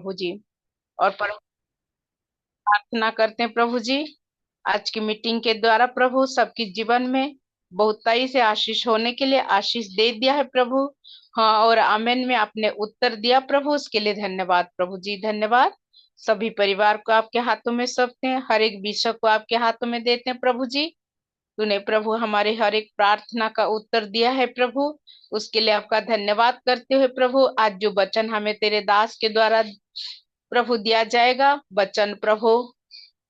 प्रभु जी। और प्रार्थना करते हैं प्रभु जी, आज की मीटिंग के द्वारा प्रभु सबके जीवन में बहुताई से आशीष होने के लिए आशीष दे दिया है प्रभु। हाँ, और आमेन में आपने उत्तर दिया प्रभु, उसके लिए धन्यवाद प्रभु जी, धन्यवाद। सभी परिवार को आपके हाथों में सौंपते हैं, हर एक विषय को आपके हाथों में देते हैं प्रभु जी। तूने प्रभु हमारे हर एक प्रार्थना का उत्तर दिया है प्रभु, उसके लिए आपका धन्यवाद करते हुए प्रभु, आज जो वचन हमें तेरे दास के द्वारा प्रभु दिया जाएगा, वचन प्रभु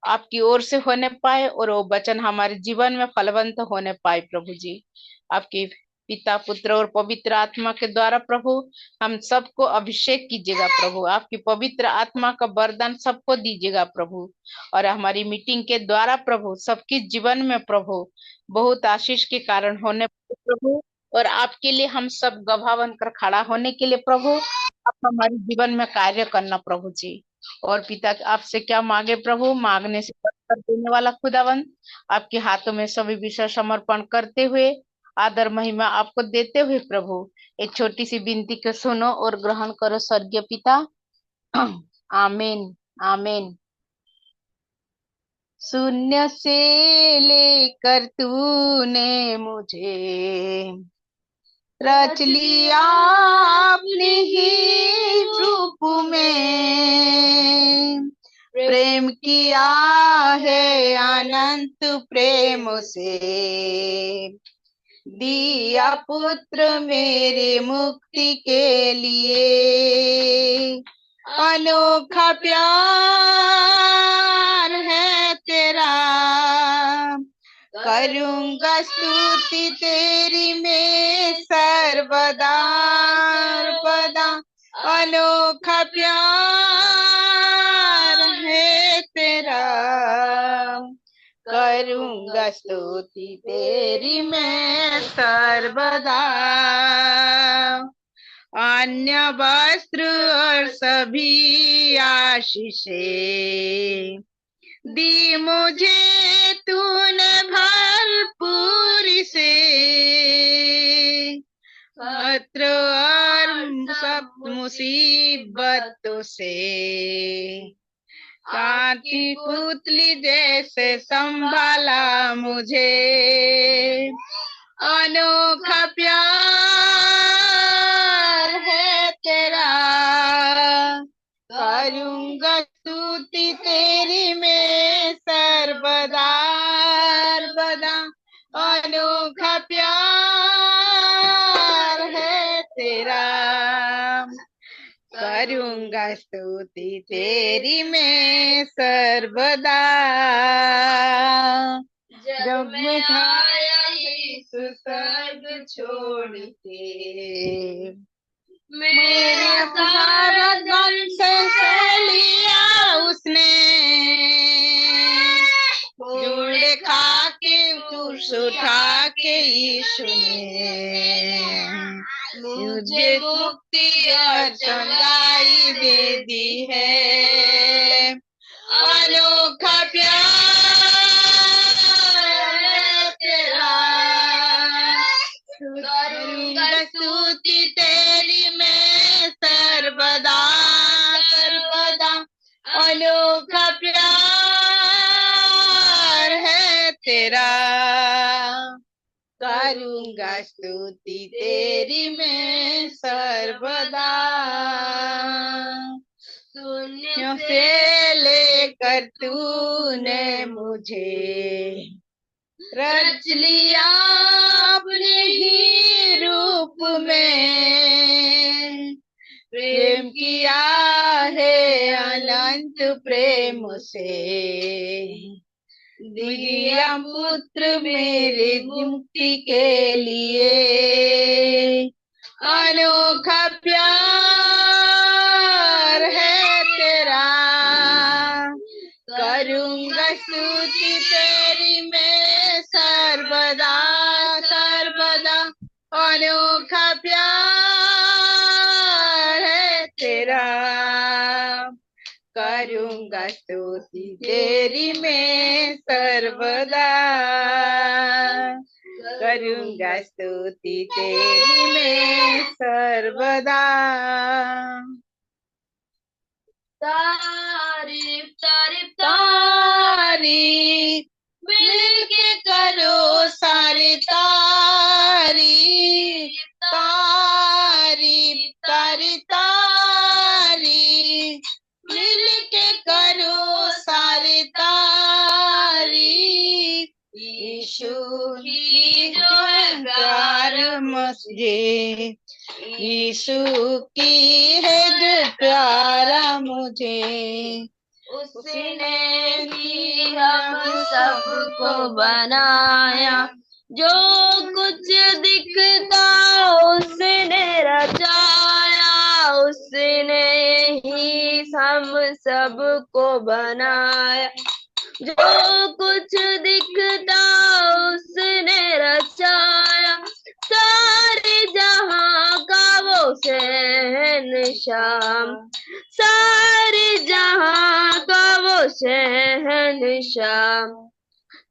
आपकी ओर से होने पाए और वो वचन हमारे जीवन में फलवंत होने पाए प्रभु जी। आपके पिता पुत्र और पवित्र आत्मा के द्वारा प्रभु हम सबको अभिषेक कीजिएगा प्रभु, आपकी पवित्र आत्मा का वरदान सबको दीजिएगा प्रभु। और हमारी मीटिंग के द्वारा प्रभु सबके जीवन में प्रभु बहुत आशीष के कारण होने पाए प्रभु। और आपके लिए हम सब गवाह बनकर खड़ा होने के लिए प्रभु आप हमारे जीवन में कार्य करना प्रभु जी। और पिता आपसे क्या मांगे प्रभु, मांगने से बढ़कर देने वाला खुदावन, आपके हाथों में सभी विषय समर्पण करते हुए आदर महिमा आपको देते हुए प्रभु एक छोटी सी विनती को सुनो और ग्रहण करो स्वर्गीय पिता। आमीन, आमीन। शून्य से लेकर तूने मुझे रच लिया अपने ही रूप में, प्रेम किया है अनंत प्रेम से, दिया पुत्र मेरे मुक्ति के लिए। अनोखा प्यार है तेरा, करूंगा स्तुति तेरी मैं सर्वदा सर्वदा। अनोखा प्यार है तेरा, करूंगा स्तुति तेरी मैं सर्वदा। अन्य वस्त्र और सभी आशीषें दी मुझे तूने भरपूर से, पत्र और सब मुसीबतों से कांति पुतली जैसे संभाला मुझे। अनोखा प्यार है तेरा, करूंगा स्तुति तेरी मैं सर्वदा सर्वदा। अनोखा प्यार है तेरा, करूंगा स्तुति तेरी मैं सर्वदा। जब मैं छाया यीशु स्वर्ग छोड़ के, मेरा सारा गम से लिया उसने, जोड़े खा के क्रूस उठा के यीशु ने मुझे मुक्ति और चंगाई दे दी है। अनोखा प्यार है तेरा, करूंगा स्तुति तेरी मैं सर्वदा सर्वदा। अनोखा प्यार है तेरा, करूंगा स्तुति तेरी मैं सर्वदा। शून्य से लेकर तूने मुझे रच लिया अपने ही रूप में, प्रेम किया है अनंत प्रेम से, दिया पुत्र मेरे मुक्ति के लिए। अनोखा प्यार है तेरा, करूंगा स्तुति तेरी मैं सर्वदा सर्वदा। अनोखा प्यार है तेरा, करूंगा स्तुति तेरी मैं सर्वदा, करूंगा स्तुति तेरी मैं सर्वदा। तारीफ तारीफ तारीफ मिलके करो सारे तारीफ तारीफ तारीफ तारीफ मिलके करो सारे तारीफ यीशु की जो है प्यार मुझे यीशु की है जो प्यारा मुझे उसने ही हम सबको बनाया जो कुछ दिखता उसने रचाया उसने ही हम सबको बनाया जो कुछ दिखता उसने रचाया सारे जहां का वो शहंशाह सारे जहां का वो शहंशाह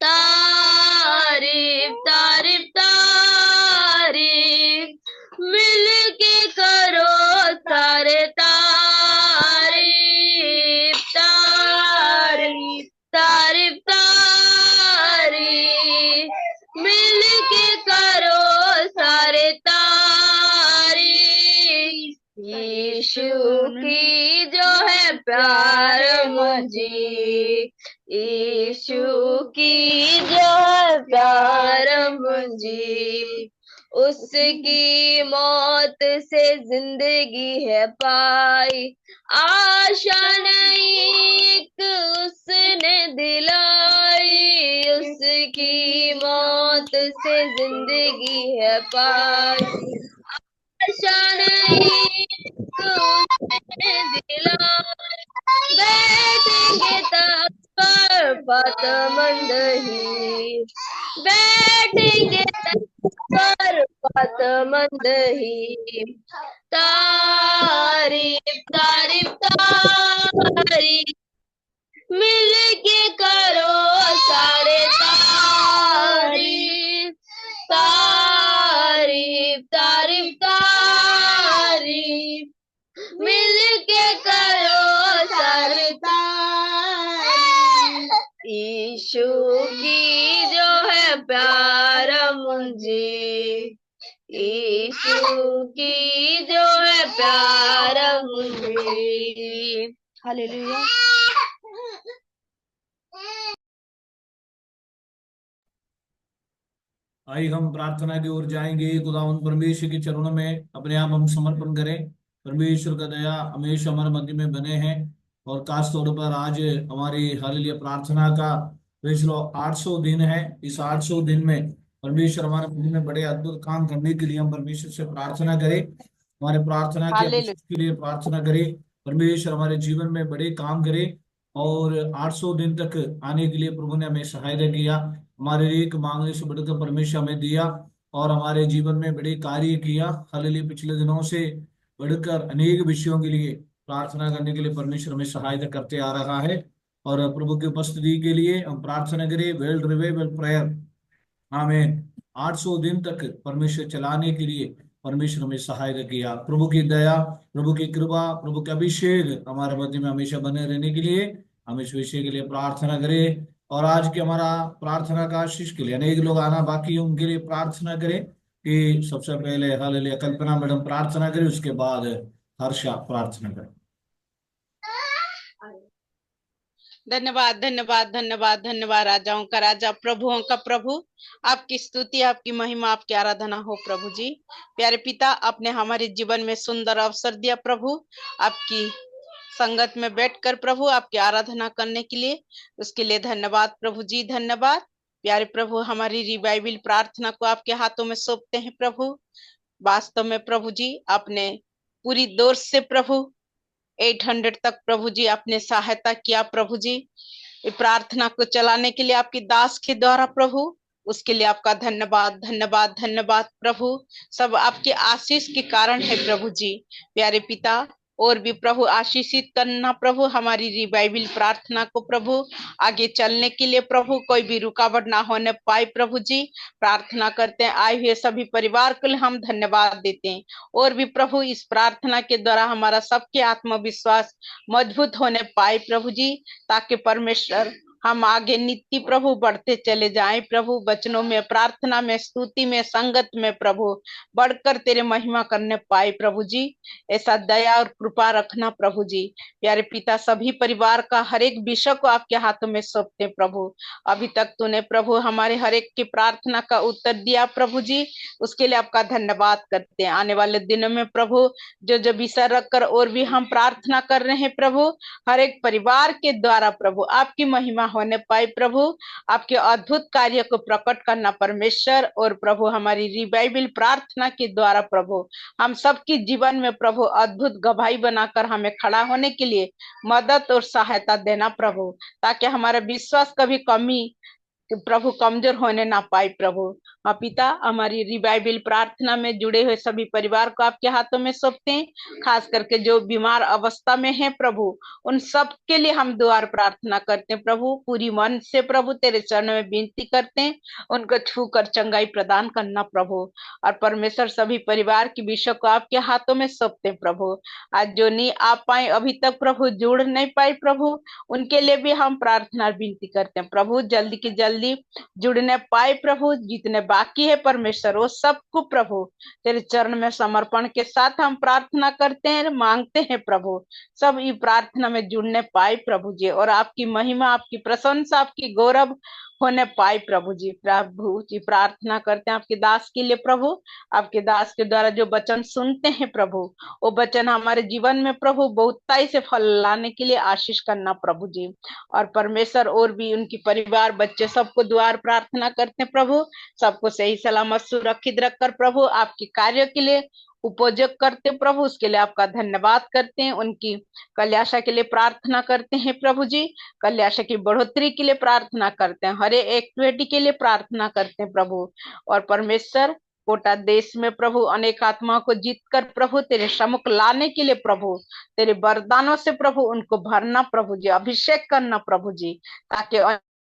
तारीफ तारीफ तारीफ मिलके करो सारे तारीफ तारीफ तारीफ तारीफ मिलके करो सारे तारीफ यीशु की जो है प्यार मुझे यीशु की जो है प्यार मुझे उसकी मौत से जिंदगी है पाई आशा नहीं एक उसने दिलाई उसकी मौत से जिंदगी है पाई आशा नहीं उसने दिलाई बैठेंगे तब पर बातमंद ही बैठेंगे तब पर बातमंद ही तारीफ तारीफ तारीफ मिलके करो सारे तारीफ तारीफ तारीफ तारीफ मिलके करो सारे तारीफ यीशु की जो है प्यार मुझे यीशु की जो है प्यार मुझे हालेलुया। आइए हम प्रार्थना की ओर जाएंगे। खुदावंद परमेश्वर के चरणों में अपने आप हम समर्पण करें। परमेश्वर का दया हमेशा हमारे मध्य में बने हैं और खास तौर पर आज हमारी हालेलुया प्रार्थना का पिछले 800 दिन है। इस 800 दिन में परमेश्वर हमारे मध्य में बड़े अद्भुत काम करने के लिए हम परमेश्वर से प्रार्थना करें। हमारे प्रार्थना के हालेलुया के लिए प्रार्थना करें। परमेश्वर हमारे जीवन में बड़े काम करे और 800 दिन तक आने के लिए प्रभु ने हमें सहायता किया। हमारे एक मांगने से बढ़कर परमेश्वर हमें दिया और हमारे जीवन में बड़े कार्य किया। हालेलुया पिछले दिनों से बढ़कर अनेक विषयों के लिए प्रार्थना करने के लिए परमेश्वर हमें सहायता करते आ रहा है और प्रभु की उपस्थिति के लिए हम प्रार्थना करें। वेल रिवाइवल प्रेयर आमीन। 800 दिन तक परमेश्वर चलाने के लिए परमेश्वर हमें सहायता किया। प्रभु की दया, प्रभु की कृपा, प्रभु का अभिषेक हमारे मध्य में हमेशा बने रहने के लिए हम इस विषय के लिए प्रार्थना करें। और आज के हमारा प्रार्थना का आशीष के लिए अनेक लोग आना बाकी है, उनके लिए प्रार्थना करें कि सबसे पहले हालेलुया कल्पना मैडम प्रार्थना करें, उसके बाद हर्षा प्रार्थना करें। धन्यवाद धन्यवाद धन्यवाद धन्यवाद राजाओं का राजा प्रभुओं का प्रभु। आपकी स्तुति आपकी महिमा आपकी आराधना हो प्रभु जी। प्यारे पिता आपने हमारे जीवन में सुंदर अवसर दिया प्रभु, आपकी संगत में बैठकर प्रभु आपकी आराधना करने के लिए, उसके लिए धन्यवाद प्रभु जी धन्यवाद। प्यारे प्रभु हमारी रिवाइवल प्रार्थना को आपके हाथों में सौंपते हैं प्रभु। वास्तव में प्रभु जी आपने पूरी दौर से प्रभु 800 तक प्रभु जी आपने सहायता किया प्रभु जी। प्रार्थना को चलाने के लिए आपकी दास के द्वारा प्रभु, उसके लिए आपका धन्यवाद धन्यवाद धन्यवाद प्रभु। सब आपके आशीष के कारण है प्रभु जी। प्यारे पिता और भी प्रभु आशीषित करना प्रभु, हमारी रिवाइवल प्रार्थना को प्रभु आगे चलने के लिए प्रभु कोई भी रुकावट ना होने पाए प्रभु जी, प्रार्थना करते हैं। आए हुए सभी परिवार के लिए हम धन्यवाद देते हैं। और भी प्रभु इस प्रार्थना के द्वारा हमारा सबके आत्मविश्वास मजबूत होने पाए प्रभु जी, ताकि परमेश्वर हम आगे नित्य प्रभु बढ़ते चले जाएं प्रभु, वचनों में, प्रार्थना में, स्तुति में, संगत में प्रभु बढ़कर तेरे महिमा करने पाए प्रभु जी। ऐसा दया और कृपा रखना प्रभु जी। प्यारे पिता, सभी परिवार का हर एक विषय को आपके हाथों में सौंपते प्रभु। अभी तक तूने प्रभु हमारे हर एक की प्रार्थना का उत्तर दिया प्रभु जी, उसके लिए आपका धन्यवाद करते हैं। आने वाले दिनों में प्रभु जो विषय रखकर और भी हम प्रार्थना कर रहे हैं प्रभु, हर एक परिवार के द्वारा प्रभु आपकी महिमा होने पाए प्रभु, आपके अद्भुत कार्य को प्रकट करना परमेश्वर। और प्रभु हमारी रिवाइवल प्रार्थना के द्वारा प्रभु हम सबके जीवन में प्रभु अद्भुत गवाही बनाकर हमें खड़ा होने के लिए मदद और सहायता देना प्रभु, ताकि हमारा विश्वास कभी कमी प्रभु कमजोर होने ना पाए प्रभु। हाँ पिता, हमारी रिवाइवल प्रार्थना में जुड़े हुए सभी परिवार को आपके हाथों में सौंपते हैं, खास करके जो बीमार अवस्था में है प्रभु, उन सब के लिए हम दुआर प्रार्थना करते हैं प्रभु। पूरी मन से प्रभु तेरे चरणों में विनती करते हैं, उनको छू कर चंगाई प्रदान करना प्रभु। और परमेश्वर सभी परिवार के विषय को आपके हाथों में सौंपते हैं प्रभु। आज जो नहीं आ पाए अभी तक प्रभु, जुड़ नहीं पाए प्रभु, उनके लिए भी हम प्रार्थना विनती करते हैं प्रभु, जल्दी की जल्दी जुड़ने पाए प्रभु। जितने बाकी है परमेश्वर, वो सबको प्रभु तेरे चरण में समर्पण के साथ हम प्रार्थना करते हैं, मांगते हैं प्रभु, सब ये प्रार्थना में जुड़ने पाए प्रभु जी, और आपकी महिमा, आपकी प्रशंसा, आपकी गौरव होने पाए प्रभु जी। प्रभु जी प्रार्थना करते हैं आपके दास के लिए प्रभु, आपके दास के द्वारा जो वचन सुनते हैं प्रभु, वो वचन हमारे जीवन में प्रभु बहुताई से फल लाने के लिए आशीष करना प्रभु जी। और परमेश्वर और भी उनकी परिवार, बच्चे, सबको दुआर प्रार्थना करते हैं प्रभु, सबको सही सलामत सुरक्षित रखकर प्रभु आपके कार्य के लिए उपयोग करते प्रभु, उसके लिए आपका धन्यवाद करते हैं। उनकी कल्याशा के लिए प्रार्थना करते हैं प्रभु जी, कल्याशा की बढ़ोतरी के लिए प्रार्थना करते हैं, हरे एक्टिविटी के लिए प्रार्थना करते हैं प्रभु। और परमेश्वर कोटा देश में प्रभु अनेक आत्माओं को जीत कर प्रभु तेरे सम्मुख लाने के लिए प्रभु तेरे वरदानों से प्रभु उनको भरना प्रभु जी, अभिषेक करना प्रभु जी, ताकि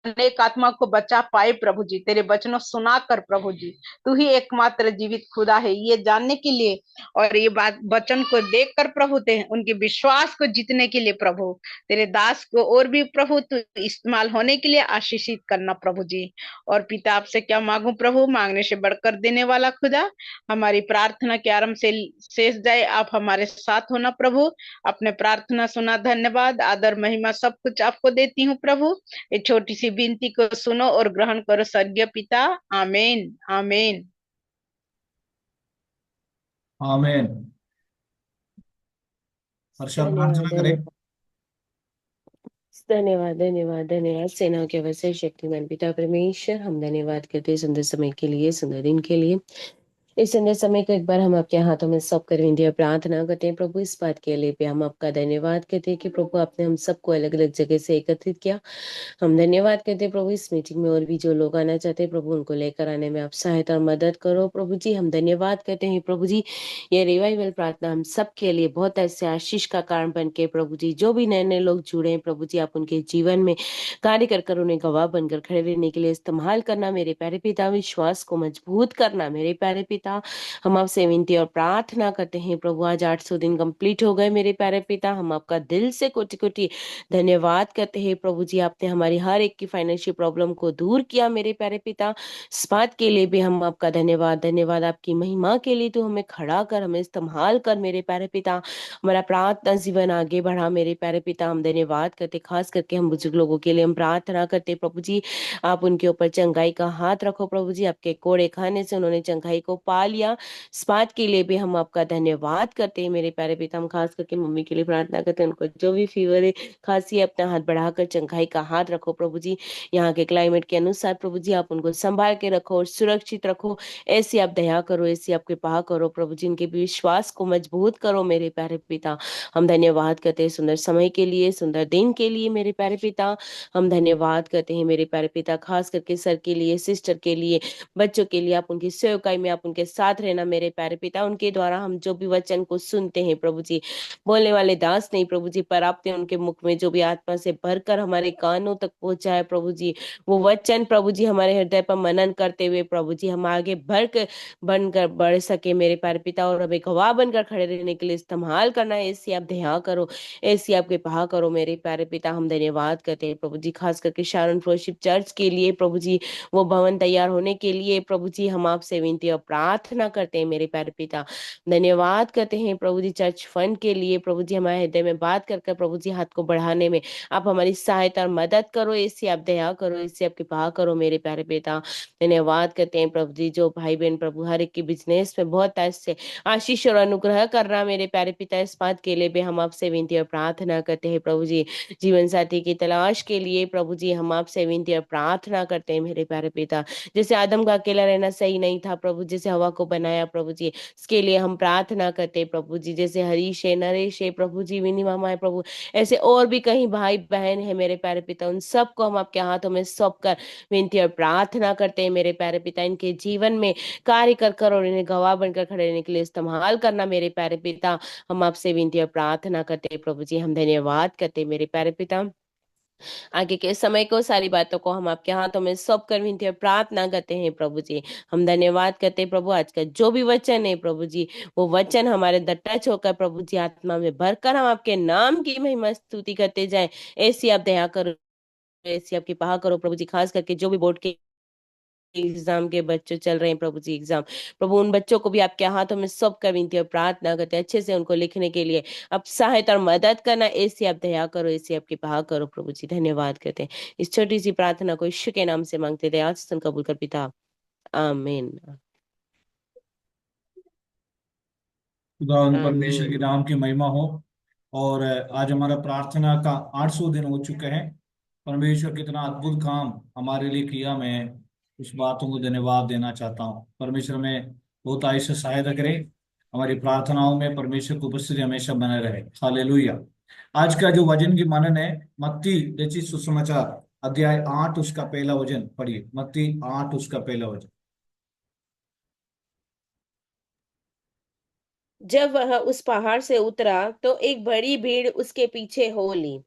अनेक आत्मा को बचा पाए प्रभु जी, तेरे वचनों सुनाकर प्रभु जी तू ही एकमात्र जीवित खुदा है ये जानने के लिए, और ये बात वचन को देखकर प्रभु उनके विश्वास को जीतने के लिए प्रभु तेरे दास को और भी प्रभु तू इस्तेमाल होने के लिए आशीषित करना प्रभु जी। और पिता आपसे क्या मांगू प्रभु, मांगने से बढ़कर देने वाला खुदा, हमारी प्रार्थना के आरंभ से शेष जाए आप हमारे साथ होना प्रभु। अपने प्रार्थना सुना, धन्यवाद, आदर, महिमा सब कुछ आपको देती हूँ प्रभु। ये छोटी सी विनती को सुनो और ग्रहण करो स्वर्गीय पिता। आमीन आमीन आमीन। हर्षा प्रार्थना धन्यवाद करें। धन्यवाद धन्यवाद धन्यवाद। सेनाओं के वैसे शक्तिमान पिता परमेश्वर, हम धन्यवाद करते हैं सुंदर समय के लिए, सुंदर दिन के लिए। इस सुंदर समय को एक बार हम आपके हाथों में सौंप कर विनती और प्रार्थना करते हैं प्रभु। इस बात के लिए भी हम आपका धन्यवाद करते हैं कि प्रभु आपने हम सबको अलग अलग जगह से एकत्रित किया। हम धन्यवाद करते हैं प्रभु, इस मीटिंग में और भी जो लोग आना चाहते हैं प्रभु, उनको लेकर आने में आप सहायता और मदद करो प्रभु जी। हम धन्यवाद करते हैं प्रभु जी, ये रिवाइवल प्रार्थना हम सबके लिए बहुत ऐसे आशीष का कारण बन के प्रभु जी, जो भी नए नए लोग जुड़े हैं प्रभु जी, आप उनके जीवन में कार्य कर उन्हें गवाह बनकर खड़े रहने के लिए इस्तेमाल करना मेरे प्यारे पिता। विश्वास को मजबूत करना मेरे प्यारे पिता। हम आपसे विनती और प्रार्थना करते हैं प्रभु, आज 800 दिन कंप्लीट हो गए मेरे प्यारे पिता। हम आपका दिल से कोटि कोटि धन्यवाद करते हैं प्रभु जी, आपने हमारी हर एक की फाइनेंशियल प्रॉब्लम को दूर किया मेरे प्यारे पिता। इस बात के लिए भी हम आपका धन्यवाद धन्यवाद। आपकी महिमा के लिए तो हमें खड़ा कर, हमें इस्तेमाल कर मेरे प्यारे पिता। हमारा प्रार्थना जीवन आगे बढ़ा मेरे प्यारे पिता। हम धन्यवाद करते, खास करके हम बुजुर्ग लोगों के लिए हम प्रार्थना करते प्रभु जी, आप उनके ऊपर चंगाई का हाथ रखो प्रभु जी। आपके कोड़े खाने से उन्होंने चंगाई को पा लिया, इस बात के लिए भी हम आपका धन्यवाद करते हैं मेरे प्यारे पिता। हम खास करके मम्मी के लिए प्रार्थना करते हैं, उनको जो भी फीवर है, खांसी है, अपना हाथ बढ़ाकर चंगाई का हाथ रखो प्रभु जी। यहाँ के क्लाइमेट के अनुसार प्रभु जी आप उनको संभाल के रखो और सुरक्षित रखो। ऐसी आप दया करो, ऐसी आप कृपा करो प्रभु जी, इनके विश्वास को मजबूत करो मेरे प्यारे पिता। हम धन्यवाद करते हैं सुंदर समय के लिए, सुंदर दिन के लिए मेरे प्यारे पिता। हम धन्यवाद करते हैं मेरे प्यारे पिता, खास करके सर के लिए, सिस्टर के लिए, बच्चों के लिए। आप उनकी सेवकाई में, आप उनके उनके साथ रहना मेरे प्यारे पिता। उनके द्वारा हम जो भी वचन को सुनते हैं प्रभु जी, बोलने वाले दास नहीं प्रभु जी, पर आपने उनके मुख में जो भी आत्मा से भरकर हमारे कानों तक पहुंचा है प्रभु जी, वो वचन प्रभु जी हमारे हृदय पर मनन करते हुए प्रभु जी हम आगे बनकर बढ़ सके मेरे प्यारे पिता, और हमें गवाह बनकर खड़े रहने के लिए इस्तेमाल करना है। ऐसी आप ध्यान करो, ऐसी आप कृपा करो मेरे प्यारे पिता। हम धन्यवाद करते हैं प्रभु जी, खास करके शारोन फेलोशिप चर्च के लिए प्रभु जी, वो भवन तैयार होने के लिए प्रभु जी हम आपसे विनती और प्रार्थना करते हैं मेरे प्यारे पिता। धन्यवाद करते हैं प्रभु जी चर्च फंड के लिए प्रभु जी, हमारे हृदय में बात कर कर प्रभु जी हाथ को बढ़ाने में आप हमारी सहायता और मदद करो, इससे आप दया करो, इससे आप कृपा करो मेरे प्यारे पिता। धन्यवाद करते हैं प्रभु जी, जो भाई बहन प्रभु हर एक के बिजनेस में बहुत ऐसे आशीष और अनुग्रह करना मेरे प्यारे पिता, इस बात के लिए भी हम आपसे विनती और प्रार्थना करते हैं प्रभु जी। जीवन साथी की तलाश के लिए प्रभु जी हम आपसे विनती और प्रार्थना करते हैं मेरे प्यारे पिता। जैसे आदम का अकेला रहना सही नहीं था प्रभु, जैसे हवा को बनाया प्रभु जी, इसके लिए हम प्रार्थना करते हैं प्रभु जी। जैसे हरीश है, नरेश है प्रभु जी, विनी मामा है प्रभु, ऐसे और भी कहीं भाई बहन है मेरे प्यारे पिता, उन सबको हम आपके हाथों में सौंप कर विनती और प्रार्थना करते हैं मेरे प्यारे पिता। इनके जीवन में कार्य कर कर और इन्हें गवाह बनकर खड़े रहने के लिए इस्तेमाल करना मेरे प्यारे पिता। हम आपसे विनती और प्रार्थना करते हैं प्रभु जी, हम धन्यवाद करते हैं मेरे प्यारे पिता। आगे के समय को सारी बातों को हम आपके हाथों में सौंप कर विनती और प्रार्थना करते हैं प्रभु जी। हम धन्यवाद करते हैं प्रभु, आज का जो भी वचन है प्रभु जी, वो वचन हमारे अंदर टच होकर प्रभु जी आत्मा में भरकर हम आपके नाम की महिमा स्तुति करते जाएं। ऐसी आप दया करो, ऐसी आपकी पहा करो प्रभु जी। खास करके जो भी बोर्ड के एग्जाम के बच्चे चल रहे हैं प्रभु जी, एग्जाम प्रभु, उन बच्चों को भी आपके हाथों में सौंप कर विनती और प्रार्थना करते हैं अच्छे से उनको लिखने के लिए आप सहायता और मदद करना, ऐसी आप दया करो, ऐसी आपकी पहा करो प्रभु जी। धन्यवाद करते हैं, इस छोटी सी प्रार्थना को यीशु के नाम से मांगते थे, आज सुन कबूल कर पिता, आमीन खुदा परमेश्वर के आमीन। नाम की महिमा हो। और आज हमारा प्रार्थना का 800 दिन हो चुके हैं। परमेश्वर कितना अद्भुत काम हमारे लिए किया, मैं उस बातों को धन्यवाद देना चाहता हूँ। परमेश्वर में बहुत आयसे सहायता करे, हमारी प्रार्थनाओं में परमेश्वर की उपस्थिति हमेशा बने रहे। हालेलुया। आज का जो वचन की मनन है, मत्ती रचित सुसमाचार अध्याय 8 उसका पहला वचन पढ़िए। मत्ती 8 उसका पहला वचन। जब वह उस पहाड़ से उतरा तो एक बड़ी भीड़ उसके पीछे हो ली,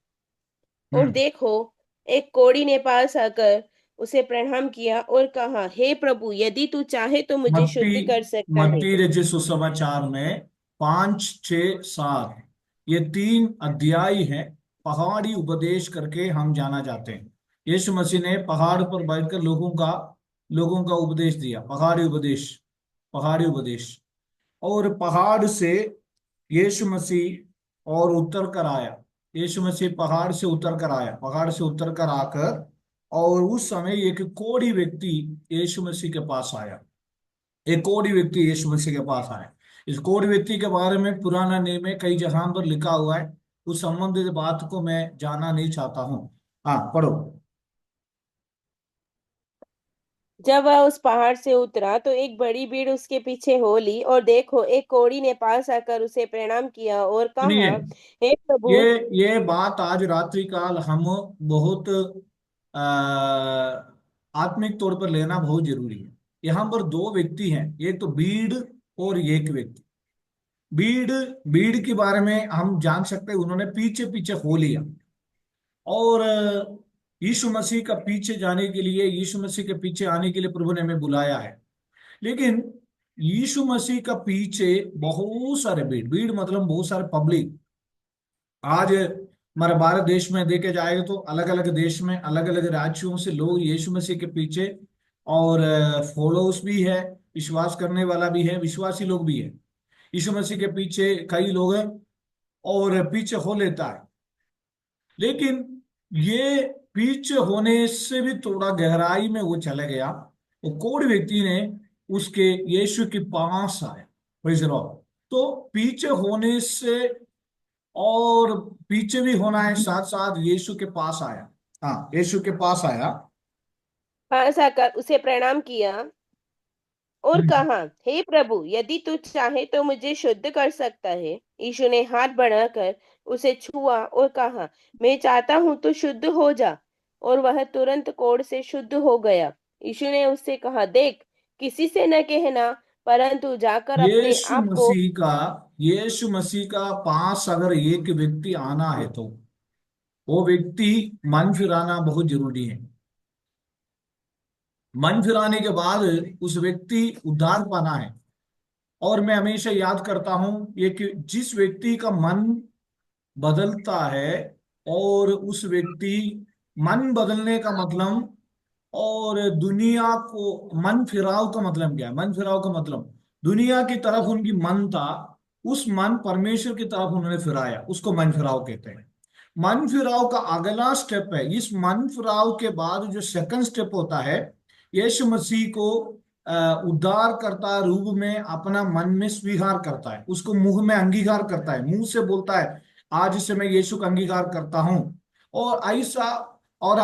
और हम्म देखो, एक कोढ़ी ने पास आकर उसे प्रणाम किया और कहा, हे प्रभु, यदि तू चाहे तो मुझे मत्ती शुद्ध कर सकता है। मत्ती रचित सुसमाचार में 5, 6, 7 ये 3 अध्याय हैं। पहाड़ी उपदेश करके हम जाना जाते हैं। यीशु मसीह ने पहाड़ पर बैठकर लोगों का उपदेश दिया। पहाड़ी उपदेश। और पहाड़ से यीशु मसीह और उतर कर आया। यीशु मसीह पहाड़ से उतर कर आया, पहाड़ से उतर कर आकर, और उस समय एक कोढ़ी व्यक्ति यीशु मसीह के पास आया। एक कोढ़ी व्यक्ति यीशु मसीह के पास आया। इस कोढ़ी व्यक्ति के बारे में पुराना नियम में कई जगह पर लिखा हुआ है। उस संबंधित बात को मैं जानना नहीं चाहता हूँ। हाँ, पढ़ो। जब वह उस पहाड़ से उतरा तो एक बड़ी भीड़ उसके पीछे हो ली, और देखो, एक कोढ़ी ने पास आकर उसे प्रणाम किया और सुनिए, कहा, हे ये प्रभु। ये बात आज रात्रि काल हम बहुत आ, आत्मिक तौर पर लेना बहुत जरूरी है। यहाँ पर दो व्यक्ति हैं, एक तो भीड़ और एक व्यक्ति। भीड़ भीड़ के बारे में हम जान सकते हैं, उन्होंने पीछे पीछे हो लिया। और यीशु मसीह का पीछे जाने के लिए, यीशु मसीह के पीछे आने के लिए प्रभु ने हमें बुलाया है। लेकिन यीशु मसीह का पीछे बहुत सारे भीड़, भीड़ मतलब बहुत सारे पब्लिक। आज हमारे भारत देश में देखे जाएगा तो अलग अलग देश में अलग अलग राज्यों से लोग यीशु मसीह के पीछे, और फॉलोअर्स भी है, विश्वास करने वाला भी है, विश्वासी लोग भी है। यीशु मसीह के पीछे कई लोग हैं और पीछे हो लेता है। लेकिन ये पीछे होने से भी थोड़ा गहराई में वो चले गया। वो कोढ़ व्यक्ति ने उसके यीशु के पास आया। Praise the Lord. तो पीछे होने से और पीछे भी होना है, साथ साथ यीशु के पास आया। हाँ, यीशु के पास आया। पास आकर उसे प्रणाम किया और हम्म कहा, हे प्रभु, यदि तू चाहे तो मुझे शुद्ध कर सकता है। यीशु ने हाथ बढ़ाकर उसे छुआ और कहा, मैं चाहता हूं, तू शुद्ध हो जा। और वह तुरंत कोढ़ से शुद्ध हो गया। यीशु ने उससे कहा, देख, किसी से न कहना, परंतु जाकर अपने आप को यीशु मसीह का पास अगर एक व्यक्ति आना है तो वो व्यक्ति मन फिराना बहुत जरूरी है। मन फिराने के बाद उस व्यक्ति उद्धार पाना है। और मैं हमेशा याद करता हूं ये कि जिस व्यक्ति का मन बदलता है, और उस व्यक्ति मन बदलने का मतलब, और दुनिया को मन फिराव का मतलब क्या है? मन फिराव का मतलब दुनिया की तरफ उनकी मन था, उस मन परमेश्वर की तरफ उन्होंने फिराया, उसको मन फिराव कहते हैं। मन फिराव का अगला स्टेप है, इस मन फिराव के बाद जो सेकंड स्टेप होता है, यीशु मसीह को उद्धार करता रूप में अपना मन में स्वीकार करता है, उसको मुंह में अंगीकार करता है, मुंह से बोलता है आज से मैं यीशु का अंगीकार करता हूं। और ऐसा, और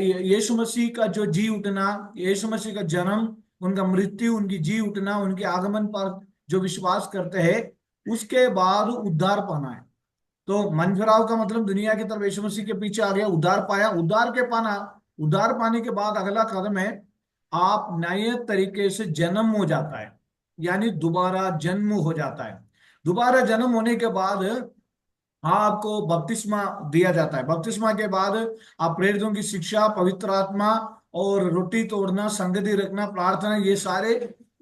यीशु मसीह का जो जी उठना, यीशु मसीह का जन्म, उनका मृत्यु, उनकी जी उठना, उनके आगमन पर जो विश्वास करते हैं, उसके बाद उद्धार पाना है। तो मन फिराव का मतलब दुनिया की तरफ यीशु मसीह के पीछे आ गया, उद्धार पाया, उद्धार पाने के बाद अगला कदम है आप नए तरीके से जन्म हो जाता है, यानी दोबारा जन्म हो जाता है। दोबारा जन्म होने के बाद आपको बपतिस्मा दिया जाता है। बपतिस्मा के बाद आप प्रेरितों की शिक्षा, पवित्र आत्मा और रोटी तोड़ना, संगति रखना, प्रार्थना, ये सारे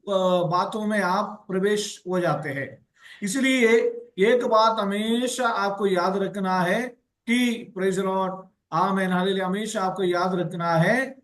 बातों में आप प्रवेश हो जाते हैं। इसलिए एक बात हमेशा आपको याद रखना है कि प्रेज लॉर्ड, आमीन, हालेलुया, हमेशा आपको याद रखना है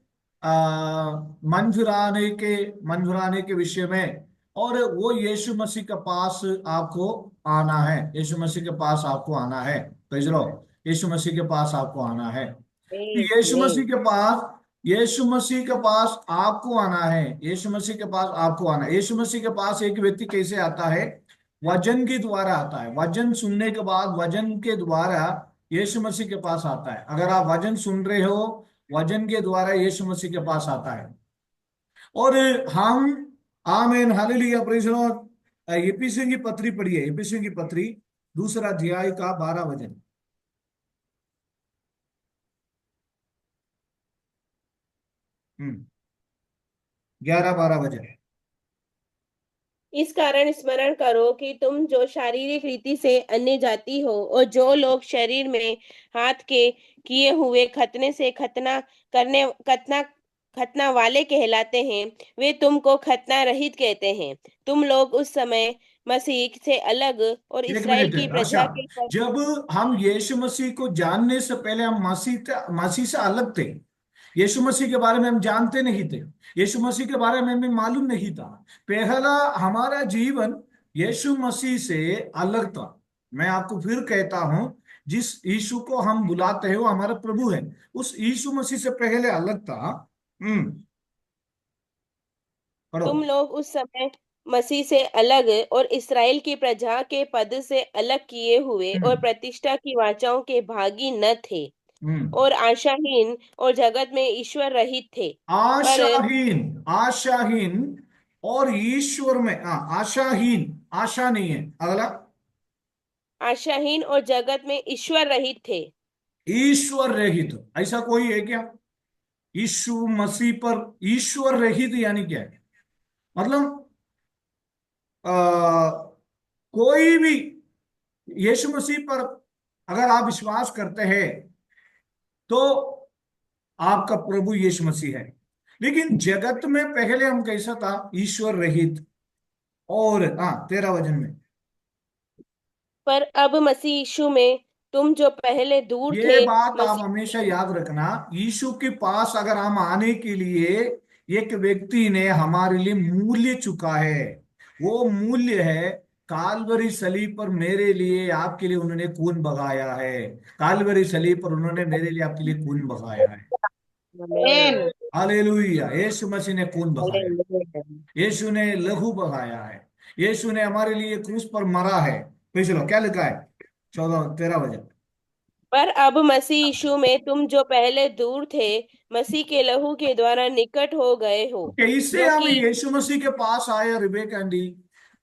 मन फिराने के विषय में। और वो यीशु मसीह के पास आपको आना है, यीशु मसीह के पास आपको आना है। प्रेज लॉर्ड, यीशु मसीह के पास आपको आना है। यीशु मसीह में के पास, यीशु मसीह के पास आपको आना है, यीशु मसीह के पास आपको आना है। यीशु मसीह के पास एक व्यक्ति कैसे आता है? वचन के द्वारा आता है। वचन सुनने के बाद वचन के द्वारा यीशु मसीह के पास आता है। अगर आप वचन सुन रहे हो, वचन के द्वारा यीशु मसीह के पास आता है। और हम, आमीन, हालेलुया, प्रेज लॉर्ड, एफिसियों की पत्री पढ़िए, एफिसियों की पत्री दूसरा अध्याय का 12 वचन। 11-12 वचन। इस कारण स्मरण करो कि तुम जो शारीरिक रीति से अन्य जाति हो और जो लोग शरीर में हाथ के किए हुए खतने से खतना वाले कहलाते हैं, वे तुमको खतना रहित कहते हैं। तुम लोग उस समय मसीह से अलग और एक इस्राएल मिनट, की अच्छा, प्रजा के जब हम यीशु मसीह को जानने से पहले हम मसीह से अलग थे। यीशु मसीह के बारे में हम जानते नहीं थे, यीशु मसीह के बारे में हमें मालूम नहीं था। पहला हमारा जीवन यीशु मसीह से अलग था। मैं आपको फिर कहता हूं, जिस यीशु को हम बुलाते हैं वो हमारा प्रभु है, उस यीशु मसीह से पहले अलग था। पढ़ो। तुम लोग उस समय मसीह से अलग और इस्राएल की प्रजा के पद से अलग किए हुए और हम्म प्रतिष्ठा की वाचाओं के भागी न थे, हम्म और आशाहीन और जगत में ईश्वर रहित थे। पर आशाहीन, आशाहीन और ईश्वर में, आशाहीन, आशा नहीं है। अगला, आशाहीन और जगत में ईश्वर रहित थे। ईश्वर रहित, ऐसा कोई है क्या? यीशु मसीह पर ईश्वर रहित यानी क्या है? मतलब कोई भी यीशु मसीह पर अगर आप विश्वास करते हैं तो आपका प्रभु यीशु मसीह है। लेकिन जगत में पहले हम कैसा था? ईश्वर रहित। और 13 वचन में, पर अब मसीह यीशु में तुम जो पहले दूर ये थे बात आप मसीह हमेशा याद रखना। यीशु के पास अगर हम आने के लिए, एक व्यक्ति ने हमारे लिए मूल्य चुका है। वो मूल्य है काल्वरी सलीब पर मेरे लिए, आपके लिए उन्होंने खून बहाया है। काल्वरी सलीब पर उन्होंने मेरे लिए, आपके लिए खून बहाया है। आमीन। हालेलुया, यीशु मसीह ने खून बहाया है, यीशु ने लहू बहाया है, यीशु ने हमारे लिए क्रूस पर मरा है। पिछलो क्या लिखा है? 14-13 वचन। पर अब मसीह यीशु में तुम जो पहले दूर थे मसीह के लहू के द्वारा निकट हो गए हो, कैसे जो हम कि यीशु मसीह के पास आया? रिबेक एंडी,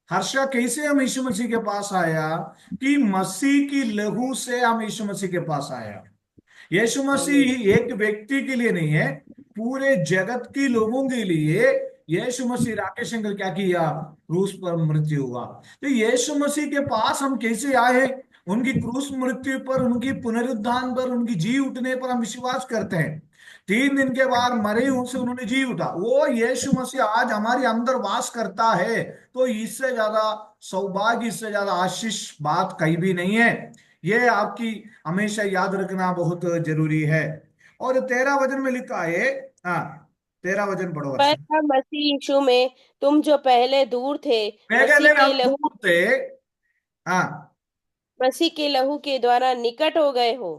हर्षा, कैसे हम यीशु मसीह के पास आया? कि मसीह की लहू से हम यीशु मसीह के पास आया। यीशु आमीन। मसीह एक व्यक्ति के लिए नहीं है, पूरे जगत के लोगों के लिए यीशु मसीह राकेश अंकल क्या किया, क्रूस पर मृत्यु हुआ। तो यीशु मसीह के पास हम कैसे आए, उनकी क्रूस मृत्यु पर, उनकी पुनरुत्थान पर, उनकी जी उठने पर हम विश्वास करते हैं। 3 दिन के बाद मरे हुए से उन्होंने जी उठा, वो यीशु मसीह आज हमारे अंदर वास करता है। तो इससे ज्यादा सौभाग्य, इससे ज्यादा आशीष बात कहीं भी नहीं है। ये आपकी हमेशा याद रखना बहुत जरूरी है। और 13 वचन में लिखा है, हाँ 13 वचन पढ़ो पर वर्ष। अब मसीह यीशु में तुम जो पहले दूर थे, मैं मसीह कहते के हम लहू दूर थे, हाँ। मसीह के लहू के द्वारा निकट हो गए हो।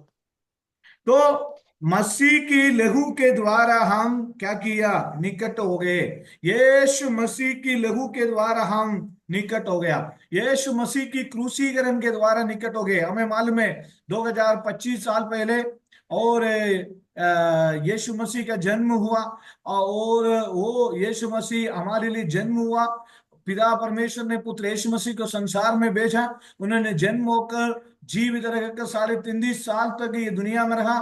तो मसीह की लहू के द्वारा हम क्या किया, निकट हो गए। यीशु मसीह की लहू के द्वारा हम निकट हो गया। यीशु मसीह की क्रूसीकरण के द्वारा निकट हो गए। हमें मालूम है 2025 साल पहले, और यीशु मसीह का जन्म हुआ, और वो यीशु मसीह हमारे लिए जन्म हुआ। पिता परमेश्वर ने पुत्र यीशु मसीह को संसार में भेजा। उन्होंने जन्म होकर जीवित रहकर 3.5 साल तक ये दुनिया में रहा,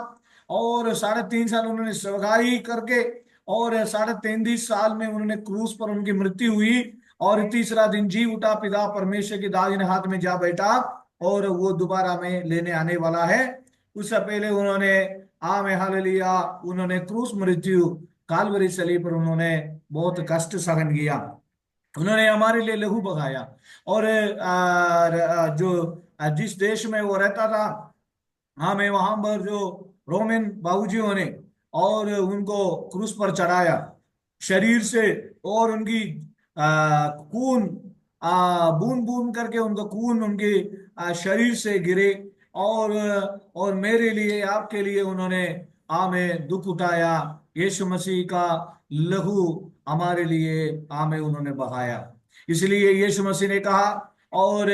और 3.5 साल उन्होंने सेवकाई करके, और 3.5 साल में उन्होंने क्रूस पर उनकी मृत्यु हुई, और तीसरा दिन जी उठा, पिता परमेश्वर की दाहिने हाथ में जा बैठा, और वो दोबारा में लेने आने वाला है। उससे पहले उन्होंने आमे हालेलुया, उन्होंने क्रूस मृत्यु कालवरी सलीब पर उन्होंने बहुत कष्ट सहन किया। उन्होंने हमारे लिए लहू बहाया। और जो जिस देश में वो रहता था, हाँ, मैं वहां पर जो रोमन बाबूजियों ने और उनको क्रूस पर चढ़ाया शरीर से, और उनकी खून बूंद बूंद करके उनका खून उनके शरीर से गिरे, और मेरे लिए आपके लिए उन्होंने में दुख उठाया। यीशु मसीह का लहू हमारे लिए में उन्होंने बहाया। इसलिए यीशु मसीह ने कहा, और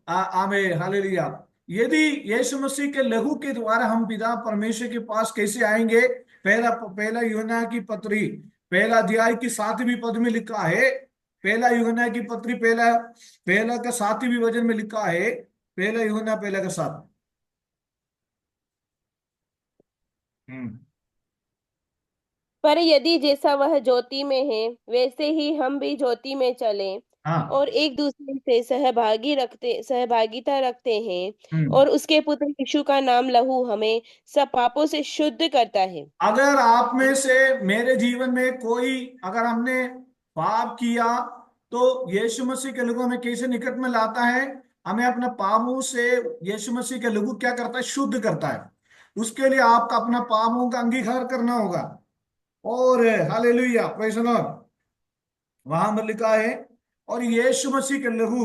आमे हालेलुया, यदि यीशु मसीह के लहू के द्वारा हम पिता परमेश्वर के पास कैसे आएंगे। पहला पहला यूहन्ना की पत्री, पहला अध्याय की 7वीं पद में लिखा है। पहला यूहन्ना की पत्री, पहला पहला का 7वीं वचन में लिखा है। पहला यूहन्ना पहला का 7। हम्म। पर यदि जैसा वह ज्योति में है, वैसे ही हम भी ज्योति में चलें हाँ। और एक दूसरे से सहभागिता रखते हैं, हम्म। और उसके पुत्र यीशु का नाम लहू हमें सब पापों से शुद्ध करता है। अगर आप में से, मेरे जीवन में कोई, अगर हमने पाप किया, तो यीशु मसीह के लहू हमें कैसे निकट में लाता है। हमें अपने पापों से यीशु मसीह के लहू क्या करता है, शुद्ध करता है। उसके लिए आपका अपना पापों का अंगीकार करना होगा। और हालेलुया, प्रेज़ द लॉर्ड, वहां पर लिखा है, और यीशु मसीह के लहू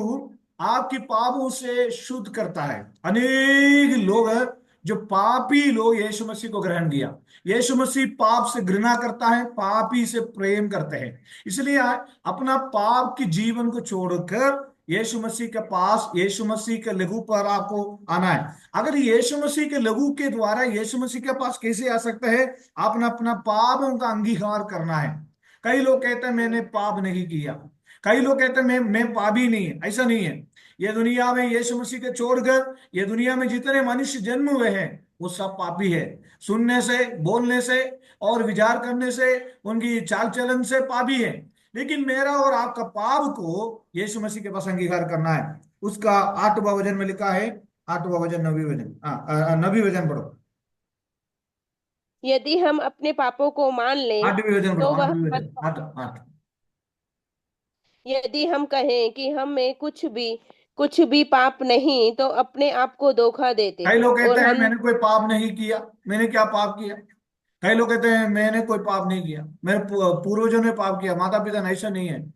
आपकी पापों से शुद्ध करता है। अनेक लोग हैं जो पापी लोग यीशु मसीह को ग्रहण किया। यीशु मसीह पाप से घृणा करता है, पापी से प्रेम करते हैं। इसलिए अपना पाप के जीवन को छोड़कर यीशु मसीह के पास, यीशु मसीह के लहू पर आपको आना है। अगर यीशु मसीह के लहू के द्वारा यीशु मसीह के पास कैसे आ सकते हैं, आपने अपना पापों का अंगीकार करना है। कई लोग कहते हैं मैंने पाप नहीं किया, कई लोग कहते हैं मैं पापी नहीं है। ऐसा नहीं है। ये दुनिया में यीशु मसीह के छोड़कर ये दुनिया में जितने मनुष्य जन्म हुए हैं, वो सब पापी है। सुनने से, बोलने से और विचार करने से, उनकी चाल चलन से पापी है। लेकिन मेरा और आपका पाप को यीशु मसीह के पास अंगीकार करना है। उसका 8वां वचन में लिखा है, 8वां वचन, 9वीं वचन, हाँ 9वीं वचन पढ़ो। यदि हम अपने पापों को मान लें 8वीं वचन पढ़ो, तो वह 8वीं वचन, हमारे 8 8। यदि हम कहें कि हम में कुछ भी पाप नहीं, तो अपने आप को धोखा देते कई हैं लोग कहते और हैं हम मैंने कोई पाप नहीं किया, मैंने क्या पाप किया। कई लोग कहते हैं मैंने कोई पाप नहीं किया, मेरे पूर्वजों ने पाप किया, माता पिता ने। ऐसा नहीं है।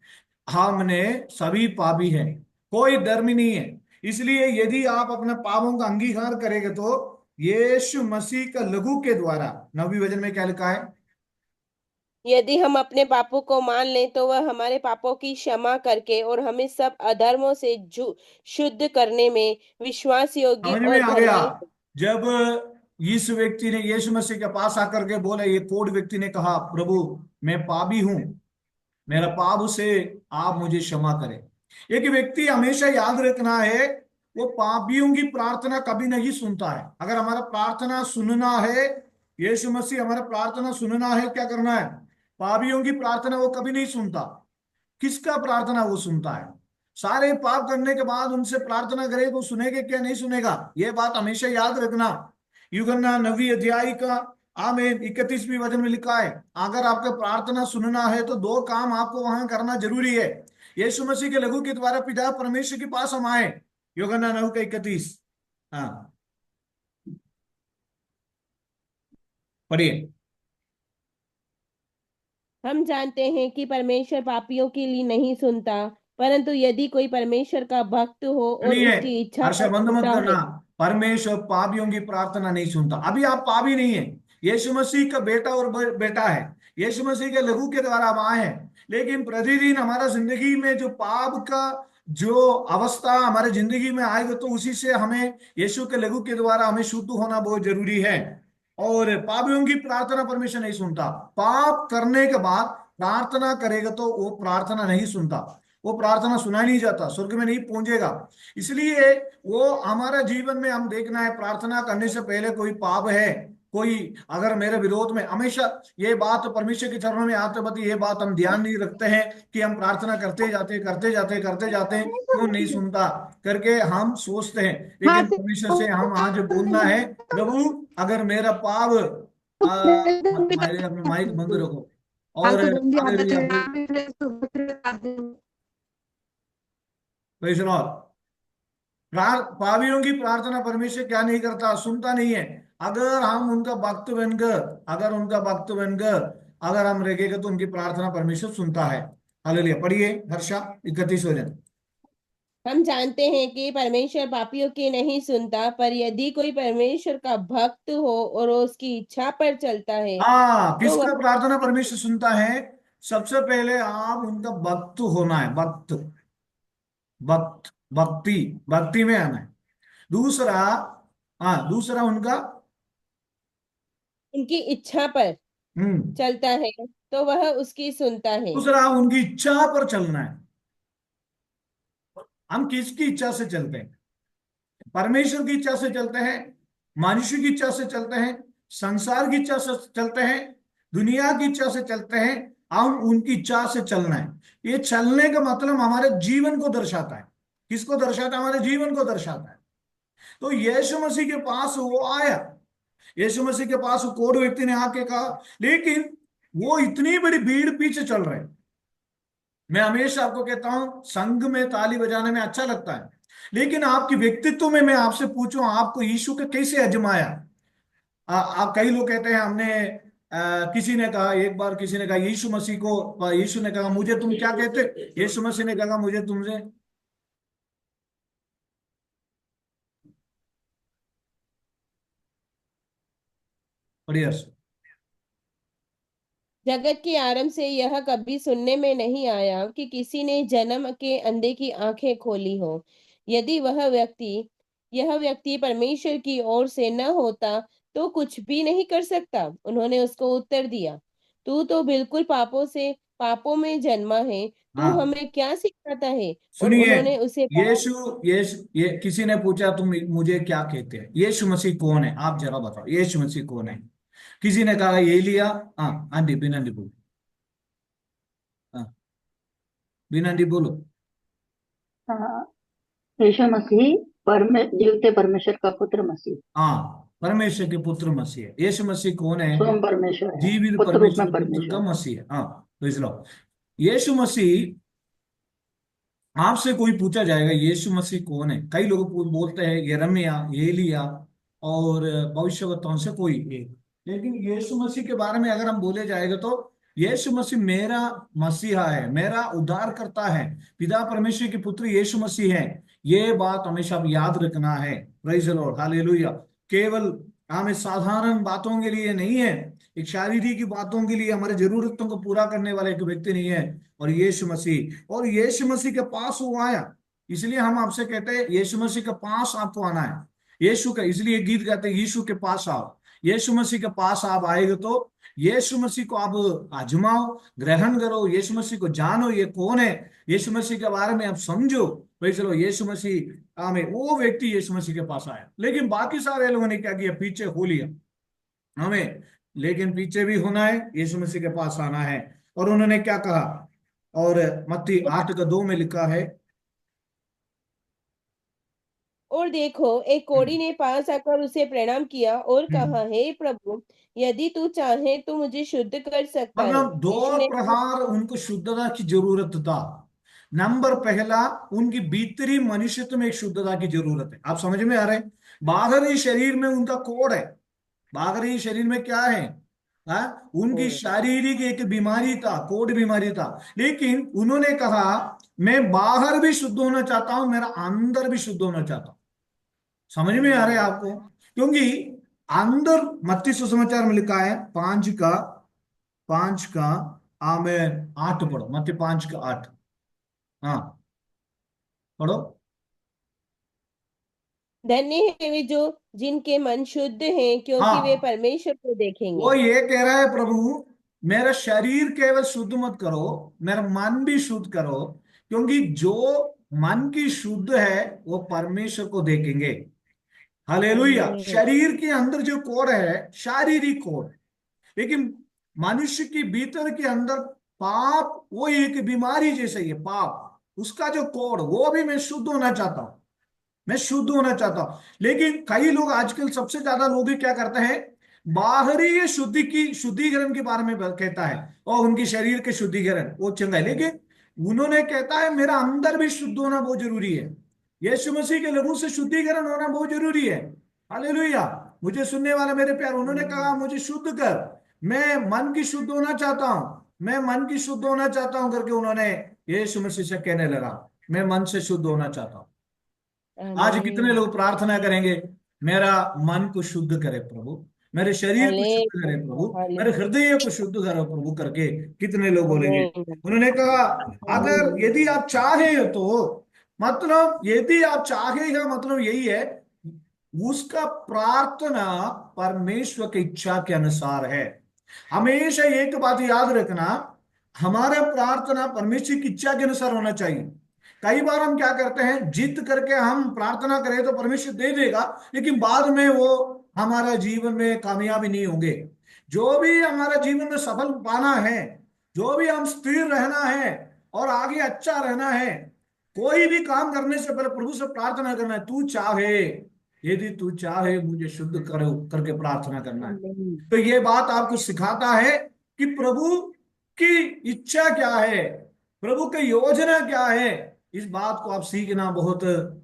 हमने सभी पापी हैं, कोई धर्मी नहीं है। इसलिए यदि आप अपने पापों का अंगीकार करेंगे, तो यीशु मसीह का लहू के द्वारा, 9वीं वचन में क्या लिखा है, यदि हम अपने पापों को मान लें तो वह हमारे पापों की क्षमा करके और हमें सब अधर्मों से शुद्ध करने में विश्वास योग्य समझ में और आ गया। धर्मी। जब इस व्यक्ति ने यीशु मसीह के पास आकर के बोला, ये कोढ़ व्यक्ति ने कहा, प्रभु मैं पापी हूं, मेरा पाप से आप मुझे क्षमा करें। एक व्यक्ति हमेशा याद रखना है, वो पापियों की प्रार्थना कभी नहीं सुनता है। अगर हमारा प्रार्थना सुनना है, यीशु मसीह हमारा प्रार्थना सुनना है, क्या करना है, पापियों की प्रार्थना वो कभी नहीं सुनता। किसका प्रार्थना वो सुनता है? सारे पाप करने के बाद उनसे प्रार्थना करे तो सुनेगा क्या? नहीं सुनेगा। ये बात हमेशा याद रखना। यूहन्ना 9 अध्याय का आमेन 31वीं वचन में लिखा है, अगर आपको प्रार्थना सुनना है तो दो काम आपको वहां करना जरूरी है। यीशु मसीह के लहू के द्वारा पिता परमेश्वर के पास हम आए। यूहन्ना 9 का 31। हाँ, पढ़िए। हम जानते हैं कि परमेश्वर पापियों के लिए नहीं सुनता, परंतु यदि कोई परमेश्वर का भक्त हो और सुनिए, उसकी इच्छा हर्ष पर बंद मत चलता करना। है। परमेश्वर पापियों की प्रार्थना नहीं सुनता। अभी आप पापी नहीं है, यीशु मसीह का बेटा और बेटा है। यीशु मसीह के लहू के द्वारा हम आए हैं। लेकिन प्रतिदिन हमारा जिंदगी में जो पाप का जो अवस्था हमारे जिंदगी में आएगा, तो उसी से हमें यीशु के लहू के द्वारा हमें शुद्ध होना बहुत जरूरी है। और पापियों की प्रार्थना परमेश्वर नहीं सुनता। पाप करने के बाद प्रार्थना करेगा तो वो प्रार्थना नहीं सुनता। वो प्रार्थना सुना नहीं जाता, स्वर्ग में नहीं पहुंचेगा। इसलिए वो हमारा जीवन में हम देखना है, प्रार्थना करने से पहले कोई पाप है, कोई अगर मेरे विरोध में, हमेशा ये बात परमेश्वर के चरणों में आते वक्त ये बात हम ध्यान नहीं रखते हैं कि हम प्रार्थना करते जाते हैं, क्यों नहीं सुनता करके हम सोचते हैं। लेकिन परमेश्वर से हम आज बोलना है, प्रभु अगर मेरा पाप अपने माइक बंद रखो। और हालेलुया, प्रेज़ द लॉर्ड। पापियों की प्रार्थना परमेश्वर क्या नहीं करता? सुनता नहीं है। अगर हम उनका भक्त बनकर, अगर हम रहेंगे तो उनकी प्रार्थना परमेश्वर सुनता है। हालेलुया। पढ़िए हर्षा 31 वचन। हम जानते हैं कि परमेश्वर पापियों की नहीं सुनता, पर यदि कोई परमेश्वर का भक्त हो और उसकी इच्छा पर चलता है हाँ, तो वह किसका प्रार्थना परमेश्वर सुनता है? सबसे पहले आप उनका भक्त होना है। भक्ति भक्ति में आना है। दूसरा, हाँ, दूसरा उनका, उनकी इच्छा पर हम्म, चलता है तो वह उसकी सुनता है। दूसरा उनकी इच्छा पर चलना है। हम किसकी इच्छा से चलते हैं? परमेश्वर की इच्छा से चलते हैं, मनुष्य की इच्छा से चलते हैं, संसार की इच्छा से चलते हैं, दुनिया की इच्छा से चलते हैं। हम उनकी इच्छा से चलना है। ये चलने का मतलब हमारे जीवन को दर्शाता है। किसको दर्शाता है? हमारे जीवन को दर्शाता है। तो यीशु मसीह के पास वो आया। यीशु मसीह के पास वो कोढ़ व्यक्ति ने आके कहा, लेकिन वो इतनी बड़ी भीड़ पीछे चल रहे हैं। मैं हमेशा आपको कहता हूं, संघ में ताली बजाने में अच्छा लगता है, लेकिन आपके व्यक्तित्व में मैं आपसे पूछूं, आपको यीशु का कैसे आजमाया? आप, कई लोग कहते हैं हमने, किसी ने कहा, एक बार किसी ने कहा यीशु मसीह को, यीशु ने कहा मुझे तुम क्या कहते? यीशु मसीह ने कहा मुझे तुमसे, बढ़िया। जगत के आरंभ से यह कभी सुनने में नहीं आया कि किसी ने जन्म के अंधे की आंखें खोली हो। यदि यह व्यक्ति परमेश्वर की ओर से न होता तो कुछ भी नहीं कर सकता। उन्होंने उसको उत्तर दिया, तू तो बिल्कुल पापों में जन्मा है, तू हाँ, हमें क्या सिखाता है? और सुनिए, उन्होंने उसे कहा, यीशु यीशु ये किसी ने पूछा तुम मुझे क्या कहते हैं? यीशु मसीह कौन है? आप जरा बताओ, यीशु मसीह कौन है? किसी ने कहा एलिया। हाँ, आंटी बिना आंटी बोलो। हाँ, बिना आंटी बोलो। हाँ, यीशु मसीह जीवते परमेश्वर का पुत्र मसीह, हाँ, परमेश्वर के पुत्र मसीह है। यीशु मसीह कौन है? स्वयं परमेश्वर है, जीवित पुत्र रूप में परमेश्वर पुत्र का परमेश्वर है। मसीह है। हाँ, तो इसलिए यीशु मसीह, आपसे कोई पूछा जाएगा यीशु मसीह कौन है, कई लोग बोलते हैं यिर्मयाह, एलिया और भविष्यवक्ताओं से कोई एक। लेकिन यीशु मसीह के बारे में अगर हम बोले जाएगा तो यीशु मसीह मेरा मसीहा है, मेरा उद्धार करता है, पिता परमेश्वर के पुत्र यीशु मसीह है। ये बात हमेशा याद रखना है। Praise the Lord, hallelujah. केवल हमें साधारण बातों के लिए नहीं है, एक शारीरिक की बातों के लिए, हमारे जरूरतों को पूरा करने वाला एक व्यक्ति नहीं है। और यीशु मसीह के पास वो आया। इसलिए हम आपसे कहते हैं यीशु मसीह के पास आपको आना है। यीशु का, इसलिए गीत गाते हैं यीशु के पास आओ। यीशु मसीह के पास आप आएगा तो यीशु मसीह को आप आजमाओ, ग्रहण करो, यीशु मसीह को जानो ये कौन है, यीशु मसीह के बारे में आप समझो। भाई चलो, यीशु मसीह हमें, वो व्यक्ति यीशु मसीह के पास आया। लेकिन बाकी सारे लोगों ने क्या किया? पीछे हो लिया। हमें लेकिन पीछे भी होना है, यीशु मसीह के पास आना है। और उन्होंने क्या कहा, और मत्ती 8:2 में लिखा है। और देखो, एक कोढ़ी ने पास आकर उसे प्रणाम किया और हम्म। कहा, हे प्रभु, यदि तू चाहे तो मुझे शुद्ध कर सकता है। मतलब दो यीशु ने प्रकार उनको शुद्धता की जरूरत था। नंबर पहला, उनकी भीतरी मनुष्यत्व में एक शुद्धता की जरूरत है। आप समझ में आ रहे हैं? बाहरी शरीर में उनका कोड है, बाहरी शरीर में क्या है, उनकी शारीरिक एक बीमारी था, कोड बीमारी था। लेकिन उन्होंने कहा, मैं बाहर भी शुद्ध होना चाहता हूं, मेरा अंदर भी शुद्ध होना चाहता हूं। समझ में आ रहा है आपको? क्योंकि अंदर मत्ती सुसमाचार में लिखा है 5 का आमेन 8 पढ़ो, मत्ती 5:8। हाँ, पढ़ो। धन्य है वे जो जिनके मन शुद्ध हैं, क्योंकि वे हाँ, परमेश्वर को वो देखेंगे। ये कह रहा है, प्रभु मेरा शरीर केवल शुद्ध मत करो, मेरा मन भी शुद्ध करो, क्योंकि जो मन की शुद्ध है वो परमेश्वर को देखेंगे। हालेलुया। आमीन। शरीर के अंदर जो कोड़ है शारीरिक कोड़, लेकिन मनुष्य के भीतर के अंदर पाप, वो एक बीमारी जैसे ही है पाप, उसका जो कोड़, वो भी मैं शुद्ध होना चाहता हूं, मैं शुद्ध होना चाहता हूं। लेकिन कई लोग आजकल, सबसे ज्यादा लोग क्या करते हैं, बाहरी ये शुद्धिकरण के बारे में कहता है, और उनकी शरीर के शुद्धिकरण वो चंगा है, लेकिन उन्होंने कहता है मेरा अंदर भी शुद्ध होना बहुत जरूरी है। यीशु मसीह के लहू से शुद्धिकरण होना बहुत जरूरी है। हालेलुया। मुझे सुनने वाला मेरे प्यार, उन्होंने कहा मुझे शुद्ध कर, मैं मन की शुद्ध होना चाहता हूं, मैं मन की शुद्ध होना चाहता हूं करके उन्होंने यीशु मसीह से कहने लगा, मैं मन से शुद्ध होना चाहता हूं। आज कितने आमीन। लोग प्रार्थना करेंगे, मेरा मन को शुद्ध करे प्रभु, मेरे शरीर को शुद्ध करे प्रभु, हालेलुया। मेरे हालेलुया। हृदय को शुद्ध करो प्रभु करके कितने लोग बोलेंगे? आमीन। उन्होंने कहा, अगर आमीन। यदि आप चाहे तो, मतलब यदि आप चाहे का मतलब यही है, उसका प्रार्थना परमेश्वर की इच्छा के अनुसार है। हमेशा एक बात याद रखना, हमारा प्रार्थना परमेश्वर की इच्छा के अनुसार होना चाहिए। कई बार हम क्या करते हैं, जिद करके हम प्रार्थना करें तो परमेश्वर दे देगा, लेकिन बाद में वो हमारा जीवन में कामयाबी नहीं होंगे। जो भी हमारा जीवन में सफल पाना है, जो भी हम स्थिर रहना है और आगे अच्छा रहना है, कोई भी काम करने से पहले प्रभु से प्रार्थना करना है, तू चाहे, यदि तू चाहे मुझे शुद्ध करो करके प्रार्थना करना है। आमीन। तो ये बात आपको सिखाता है कि प्रभु की इच्छा क्या है, प्रभु की योजना क्या है। इस बात को आप सीखना बहुत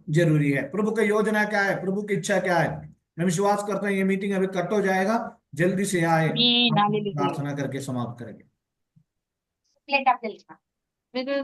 जरूरी है। प्रभु की योजना क्या है, प्रभु की इच्छा क्या है। मैं विश्वास करता हूँ ये मीटिंग अभी कट हो जाएगा, जल्दी से आए, आमीन हम हालेलुया। प्रार्थना करके समाप्त करेंगे। प्लेट आप ले लीजिए।